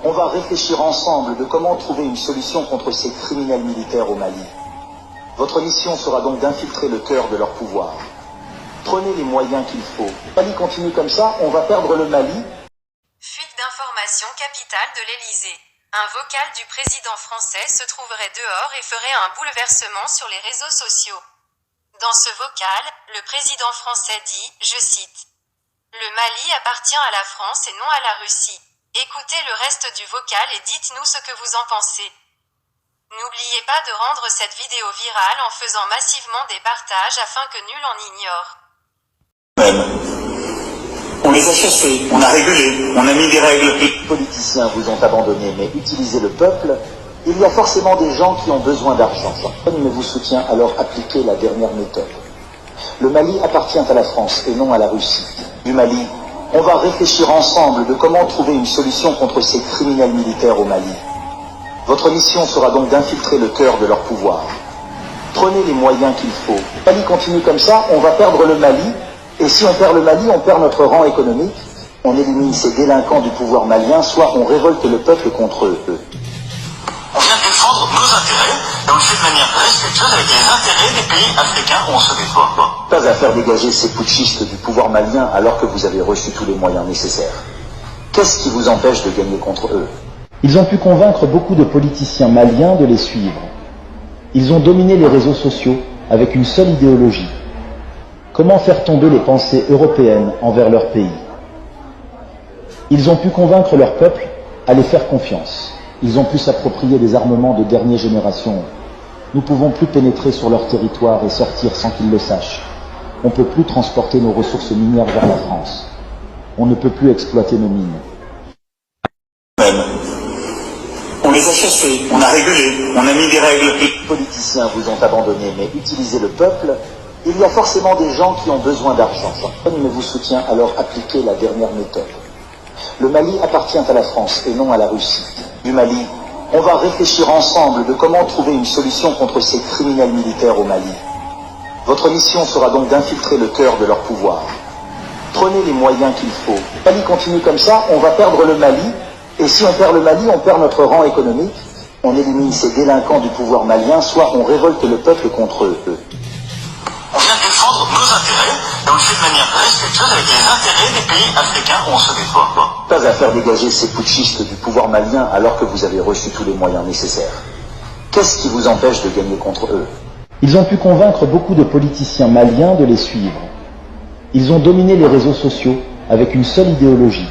on va réfléchir ensemble de comment trouver une solution contre ces criminels militaires au Mali. Votre mission sera donc d'infiltrer le cœur de leur pouvoir. Prenez les moyens qu'il faut. Le Mali continue comme ça, on va perdre le Mali. Fuite d'informations capitale de l'Élysée. Un vocal du président français se trouverait dehors et ferait un bouleversement sur les réseaux sociaux. Dans ce vocal, le président français dit, je cite, « Le Mali appartient à la France et non à la Russie. Écoutez le reste du vocal et dites-nous ce que vous en pensez. N'oubliez pas de rendre cette vidéo virale en faisant massivement des partages afin que nul en ignore. » On les a chassés, on a régulé, on a mis des règles. Les politiciens vous ont abandonné, mais utilisez le peuple. Il y a forcément des gens qui ont besoin d'argent. Personne ne vous soutient, alors appliquez la dernière méthode. Le Mali appartient à la France et non à la Russie. Du Mali, on va réfléchir ensemble de comment trouver une solution contre ces criminels militaires au Mali. Votre mission sera donc d'infiltrer le cœur de leur pouvoir. Prenez les moyens qu'il faut. Le Mali continue comme ça, on va perdre le Mali. Et si on perd le Mali, on perd notre rang économique. On élimine ces délinquants du pouvoir malien, soit on révolte le peuple contre eux. On vient défendre nos intérêts, et on le fait de manière respectueuse avec les intérêts des pays africains où on se déploie. Pas à faire dégager ces putschistes du pouvoir malien alors que vous avez reçu tous les moyens nécessaires. Qu'est-ce qui vous empêche de gagner contre eux? Ils ont pu convaincre beaucoup de politiciens maliens de les suivre. Ils ont dominé les réseaux sociaux avec une seule idéologie. Comment faire tomber les pensées européennes envers leur pays? Ils ont pu convaincre leur peuple à les faire confiance. Ils ont pu s'approprier des armements de dernière génération. Nous ne pouvons plus pénétrer sur leur territoire et sortir sans qu'ils le sachent. On ne peut plus transporter nos ressources minières vers la France. On ne peut plus exploiter nos mines. On les a chassés, on a régulé, on a mis des règles. Les politiciens vous ont abandonné, mais utilisez le peuple. Il y a forcément des gens qui ont besoin d'argent. Personne ne vous soutient, alors appliquez la dernière méthode. Le Mali appartient à la France et non à la Russie. Du Mali, on va réfléchir ensemble de comment trouver une solution contre ces criminels militaires au Mali. Votre mission sera donc d'infiltrer le cœur de leur pouvoir. Prenez les moyens qu'il faut. Le Mali continue comme ça, on va perdre le Mali. Et si on perd le Mali, on perd notre rang économique. On élimine ces délinquants du pouvoir malien, soit on révolte le peuple contre eux. On vient défendre nos intérêts, et on le fait de manière respectueuse avec les intérêts des pays africains où on se déploie. Pas à faire dégager ces putschistes du pouvoir malien alors que vous avez reçu tous les moyens nécessaires. Qu'est-ce qui vous empêche de gagner contre eux? Ils ont pu convaincre beaucoup de politiciens maliens de les suivre. Ils ont dominé les réseaux sociaux avec une seule idéologie.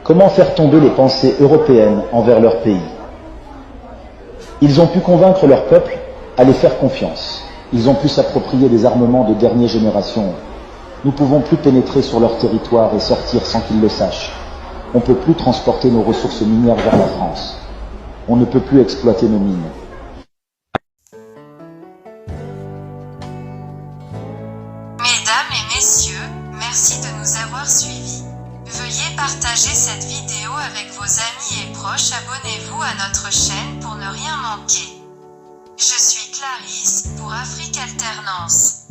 Comment faire tomber les pensées européennes envers leur pays? Ils ont pu convaincre leur peuple à les faire confiance. Ils ont pu s'approprier des armements de dernière génération. Nous ne pouvons plus pénétrer sur leur territoire et sortir sans qu'ils le sachent. On ne peut plus transporter nos ressources minières vers la France. On ne peut plus exploiter nos mines. Mesdames et messieurs, merci de nous avoir suivis. Veuillez partager cette vidéo avec vos amis et proches. Abonnez-vous à notre chaîne pour ne rien manquer. Je suis Clarisse pour Afrique Alternance.